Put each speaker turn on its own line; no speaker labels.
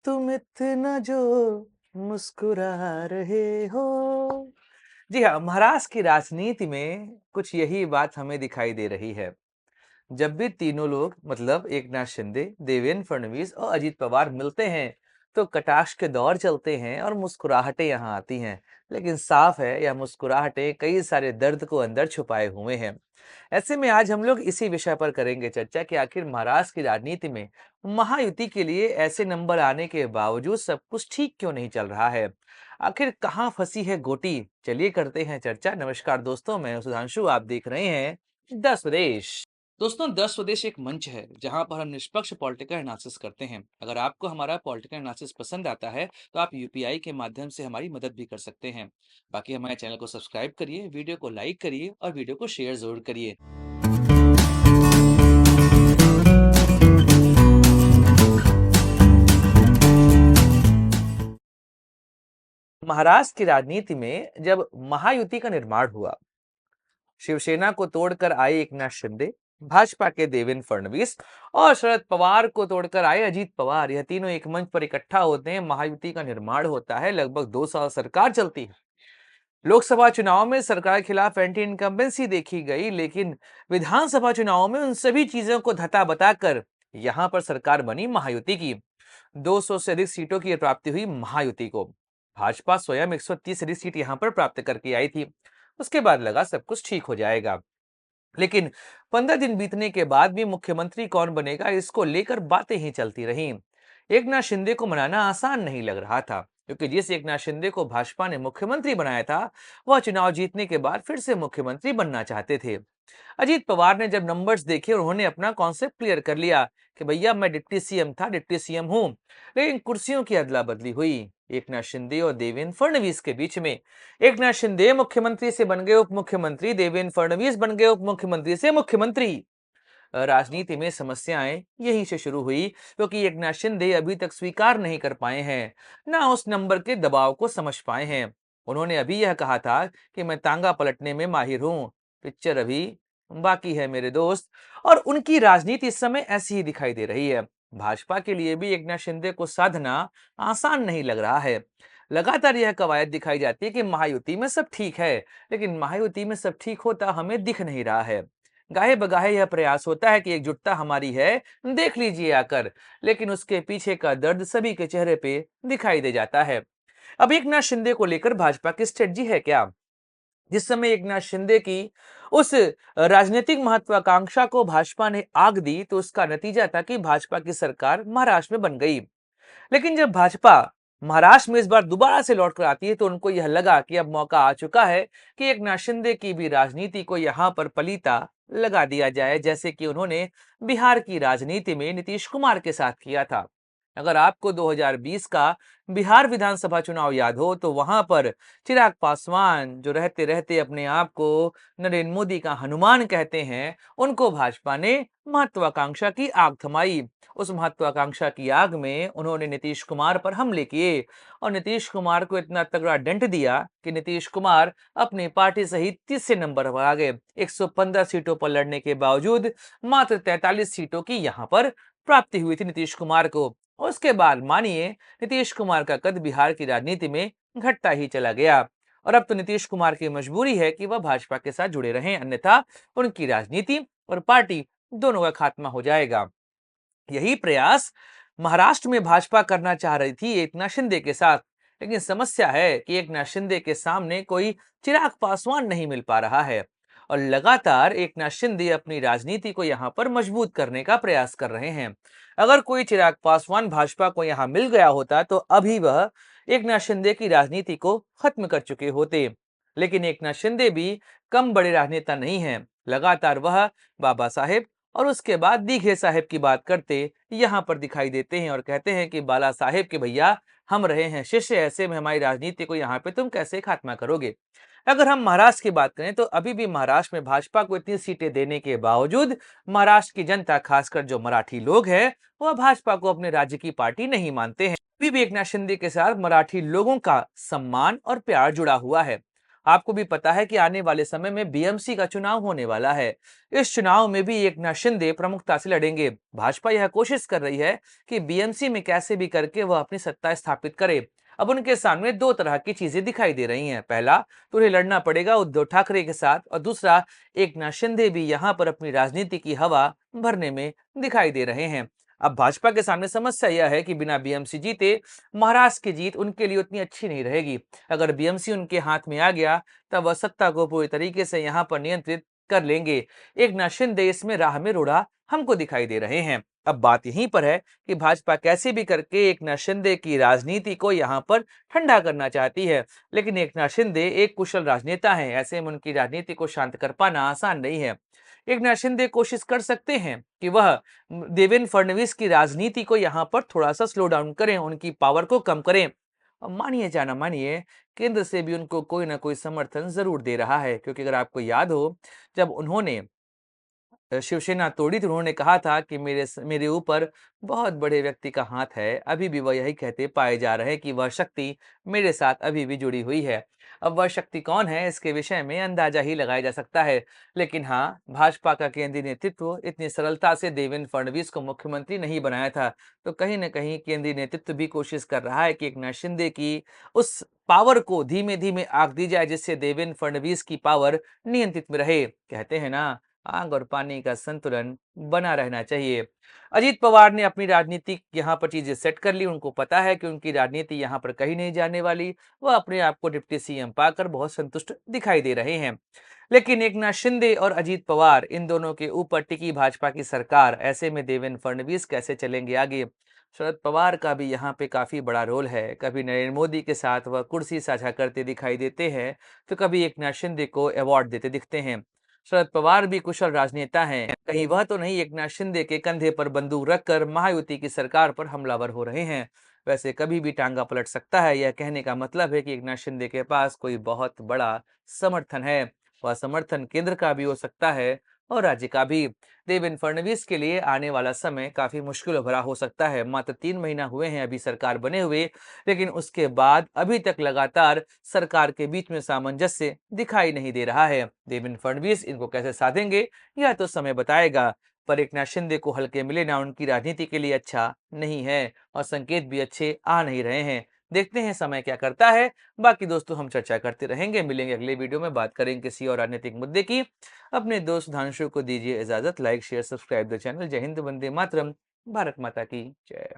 तुम इतना जो मुस्कुरा रहे हो। जी हाँ, महाराष्ट्र की राजनीति में कुछ यही बात हमें दिखाई दे रही है। जब भी तीनों लोग मतलब एकनाथ शिंदे, देवेंद्र फडणवीस और अजीत पवार मिलते हैं, तो कटाक्ष के दौर चलते हैं और मुस्कुराहटें यहाँ आती हैं। लेकिन साफ है, यह मुस्कुराहटें कई सारे दर्द को अंदर छुपाए हुए हैं। ऐसे में आज हम लोग इसी विषय पर करेंगे चर्चा कि आखिर महाराष्ट्र की राजनीति में महायुति के लिए ऐसे नंबर आने के बावजूद सब कुछ ठीक क्यों नहीं चल रहा है। आखिर कहाँ फंसी है गोटी। चलिए करते हैं चर्चा। नमस्कार दोस्तों, मैं हूं सुधांशु, आप देख रहे हैं 10 स्वदेश। दोस्तों, 10 स्वदेश एक मंच है जहां पर हम निष्पक्ष पॉलिटिकल एनालिसिस करते हैं। अगर आपको हमारा पॉलिटिकल एनालिसिस पसंद आता है तो आप यूपीआई के माध्यम से हमारी मदद भी कर सकते हैं। बाकी हमारे चैनल को सब्सक्राइब करिए, वीडियो को लाइक करिए और वीडियो को शेयर जरूर करिए। महाराष्ट्र की राजनीति में जब महायुति का निर्माण हुआ, शिवसेना को तोड़कर आए एकनाथ शिंदे, भाजपा के देवेंद्र फडणवीस और शरद पवार को तोड़कर आए अजीत पवार, यह तीनों एक मंच पर इकट्ठा होते हैं। महायुति का निर्माण होता है। लगभग 2 साल सरकार चलती है। लोकसभा चुनाव में सरकार के खिलाफ एंटी इनकम्बेंसी देखी गई, लेकिन विधानसभा चुनाव में उन सभी चीजों को धता बताकर यहां पर सरकार बनी महायुति की। 200 से अधिक सीटों की प्राप्ति हुई महायुति को। भाजपा स्वयं 130 से अधिक सीट यहां पर प्राप्त करके आई थी। उसके बाद लगा सब कुछ ठीक हो जाएगा। लेकिन 15 दिन बीतने के बाद भी मुख्यमंत्री कौन बनेगा, इसको लेकर बातें ही चलती रहीं। एकनाथ शिंदे को मनाना आसान नहीं लग रहा था, क्योंकि जिस एकनाथ शिंदे को भाजपा ने मुख्यमंत्री बनाया था, वह चुनाव जीतने के बाद फिर से मुख्यमंत्री बनना चाहते थे। अजीत पवार ने जब नंबर्स देखे, उन्होंने अपना कॉन्सेप्ट क्लियर कर लिया कि भैया मैं डिप्टी सीएम था, डिप्टी सीएम हूं। लेकिन कुर्सियों की अदला बदली हुई एकनाथ शिंदे और देवेंद्र फडणवीस के बीच में। एकनाथ शिंदे मुख्यमंत्री से बन गए उप मुख्यमंत्री, देवेंद्र फडणवीस बन गए उप मुख्यमंत्री से मुख्यमंत्री। राजनीति में समस्याएं यहीं से शुरू हुई, क्योंकि एकनाथ शिंदे अभी तक स्वीकार नहीं कर पाए हैं, ना उस नंबर के दबाव को समझ पाए हैं। उन्होंने अभी यह कहा था कि मैं तांगा पलटने में माहिर हूं, पिक्चर अभी बाकी है मेरे दोस्त। और उनकी राजनीति इस समय ऐसी ही दिखाई दे रही है। भाजपा के लिए भी एकनाथ शिंदे को साधना आसान नहीं लग रहा है। लगातार यह कवायद दिखाई जाती है कि महायुति में सब ठीक है, लेकिन महायुति में सब ठीक होता हमें दिख नहीं रहा है। गाहे बगाहे यह प्रयास होता है कि एकजुटता हमारी है, देख लीजिए आकर, लेकिन उसके पीछे का दर्द सभी के चेहरे पे दिखाई दे जाता है। अब एकनाथ शिंदे को लेकर भाजपा की स्ट्रेटजी है क्या? जिस समय एकनाथ शिंदे की उस राजनीतिक महत्वाकांक्षा को भाजपा ने आग दी, तो उसका नतीजा था कि भाजपा की सरकार महाराष्ट्र में बन गई। लेकिन जब भाजपा महाराष्ट्र में इस बार दोबारा से लौटकर आती है, तो उनको यह लगा कि अब मौका आ चुका है कि एकनाथ शिंदे की भी राजनीति को यहां पर पलीता लगा दिया जाए, जैसे कि उन्होंने बिहार की राजनीति में नीतीश कुमार के साथ किया था। अगर आपको 2020 का बिहार विधानसभा चुनाव याद हो, तो वहां पर चिराग पासवान, जो रहते रहते अपने आप को नरेंद्र मोदी का हनुमान कहते हैं, उनको भाजपा ने महत्वाकांक्षा की आग थमाई। उस महत्वाकांक्षा की आग में उन्होंने नीतीश कुमार पर हमले किए और नीतीश कुमार को इतना तगड़ा डेंट दिया कि नीतीश कुमार अपनी पार्टी सहित तीसरे नंबर पर आ गए। 115 सीटों पर लड़ने के बावजूद मात्र 43 सीटों की यहां पर प्राप्ति हुई थी नीतीश कुमार को। और उसके बाद मानिए, नीतीश कुमार का कद बिहार की राजनीति में घटता ही चला गया। और अब तो नीतीश कुमार की मजबूरी है कि वह भाजपा के साथ जुड़े रहें, अन्यथा उनकी राजनीति और पार्टी दोनों का खात्मा हो जाएगा। यही प्रयास महाराष्ट्र में भाजपा करना चाह रही थी एकनाथ शिंदे के साथ। लेकिन समस्या है कि एकनाथ शिंदे के सामने कोई चिराग पासवान नहीं मिल पा रहा है, और लगातार एकनाथ शिंदे अपनी राजनीति को यहां पर मजबूत करने का प्रयास कर रहे हैं। अगर कोई चिराग पासवान भाजपा को यहां मिल गया होता, तो अभी वह एकनाथ शिंदे की राजनीति को खत्म कर चुके होते। लेकिन एकनाथ शिंदे भी कम बड़े राजनेता नहीं हैं। लगातार वह बाबा साहेब और उसके बाद दीघे साहेब की बात करते यहां पर दिखाई देते हैं और कहते हैं कि बाला साहेब के भैया हम रहे हैं शिष्य, ऐसे में हमारी राजनीति को यहाँ पे तुम कैसे खात्मा करोगे। अगर हम महाराष्ट्र की बात करें, तो अभी भी महाराष्ट्र में भाजपा को इतनी सीटें देने के बावजूद महाराष्ट्र की जनता, खासकर जो मराठी लोग हैं, वह भाजपा को अपने राज्य की पार्टी नहीं मानते हैं। अभी भी एकनाथ शिंदे के साथ मराठी लोगों का सम्मान और प्यार जुड़ा हुआ है। आपको भी पता है कि आने वाले समय में बीएमसी का चुनाव होने वाला है। इस चुनाव में भी एकनाथ शिंदे प्रमुखता से लड़ेंगे। भाजपा यह कोशिश कर रही है कि बीएमसी में कैसे भी करके वह अपनी सत्ता स्थापित करे। अब उनके सामने दो तरह की चीजें दिखाई दे रही हैं। पहला, तो उन्हें लड़ना पड़ेगा उद्धव ठाकरे के साथ, और दूसरा, एकनाथ शिंदे भी यहाँ पर अपनी राजनीति की हवा भरने में दिखाई दे रहे हैं। अब भाजपा के सामने समस्या यह है कि बिना बीएमसी जीते महाराष्ट्र की जीत उनके लिए उतनी अच्छी नहीं रहेगी। अगर बीएमसी उनके हाथ में आ गया तब वह सत्ता को पूरी तरीके से यहाँ पर नियंत्रित कर लेंगे। एकनाथ शिंदे इसमें राह में रोड़ा हमको दिखाई दे रहे हैं। अब बात यहीं पर है कि भाजपा कैसे भी करके एकनाथ शिंदे की राजनीति को यहाँ पर ठंडा करना चाहती है, लेकिन एकनाथ शिंदे एक कुशल राजनेता हैं। ऐसे में उनकी राजनीति को शांत कर पाना आसान नहीं है। एकनाथ शिंदे कोशिश कर सकते हैं कि वह देवेंद्र फडणवीस की राजनीति को यहाँ पर थोड़ा सा स्लो डाउन करें, उनकी पावर को कम करें। मानिए या ना मानिए, केंद्र से भी उनको कोई ना कोई समर्थन जरूर दे रहा है, क्योंकि अगर आपको याद हो, जब उन्होंने शिवसेना तोड़ी तो उन्होंने कहा था कि मेरे ऊपर बहुत बड़े व्यक्ति का हाथ है। अभी भी वह यही कहते पाए जा रहे हैं कि वह शक्ति मेरे साथ अभी भी जुड़ी हुई है। अब वह शक्ति कौन है, इसके विषय में अंदाजा ही लगाया जा सकता है। लेकिन हाँ, भाजपा का केंद्रीय नेतृत्व इतनी सरलता से देवेंद्र फडणवीस को मुख्यमंत्री नहीं बनाया था। तो कहीं न कहीं केंद्रीय नेतृत्व भी कोशिश कर रहा है कि एकनाथ शिंदे की उस पावर को धीमे-धीमे आंक दी जाए, जिससे देवेंद्र फडणवीस की पावर नियंत्रित में रहे। कहते हैं ना, आग और पानी का संतुलन बना रहना चाहिए। अजीत पवार ने अपनी राजनीति यहाँ पर चीजें सेट कर ली। उनको पता है कि उनकी राजनीति यहाँ पर कहीं नहीं जाने वाली। वह अपने आप को डिप्टी सीएम पाकर बहुत संतुष्ट दिखाई दे रहे हैं। लेकिन एकनाथ शिंदे और अजीत पवार, इन दोनों के ऊपर टिकी भाजपा की सरकार। ऐसे में देवेंद्र फडणवीस कैसे चलेंगे आगे? शरद पवार का भी यहाँ पे काफी बड़ा रोल है। कभी नरेंद्र मोदी के साथ वह कुर्सी साझा करते दिखाई देते हैं, तो कभी एकनाथ शिंदे को अवार्ड देते दिखते हैं। शरद पवार भी कुशल राजनेता हैं। कहीं वह तो नहीं एकनाथ शिंदे के कंधे पर बंदूक रखकर महायुति की सरकार पर हमलावर हो रहे हैं। वैसे कभी भी टांगा पलट सकता है। यह कहने का मतलब है कि एकनाथ शिंदे के पास कोई बहुत बड़ा समर्थन है। वह समर्थन केंद्र का भी हो सकता है और राज्य का भी। देवेंद्र फडणवीस के लिए आने वाला समय काफी मुश्किल भरा हो सकता है। मात्र 3 महीना हुए हैं अभी सरकार बने हुए, लेकिन उसके बाद अभी तक लगातार सरकार के बीच में सामंजस्य दिखाई नहीं दे रहा है। देवेंद्र फडणवीस इनको कैसे साधेंगे, यह तो समय बताएगा। पर एकनाथ शिंदे को हल्के मिले ना उनकी राजनीति के लिए अच्छा नहीं है, और संकेत भी अच्छे आ नहीं रहे हैं। देखते हैं समय क्या करता है। बाकी दोस्तों, हम चर्चा करते रहेंगे। मिलेंगे अगले वीडियो में, बात करेंगे किसी और राजनीतिक मुद्दे की। अपने दोस्त सुधांशु को दीजिए इजाजत। Like share subscribe the channel. जय हिंद, वंदे मातरम। भारत माता की जय।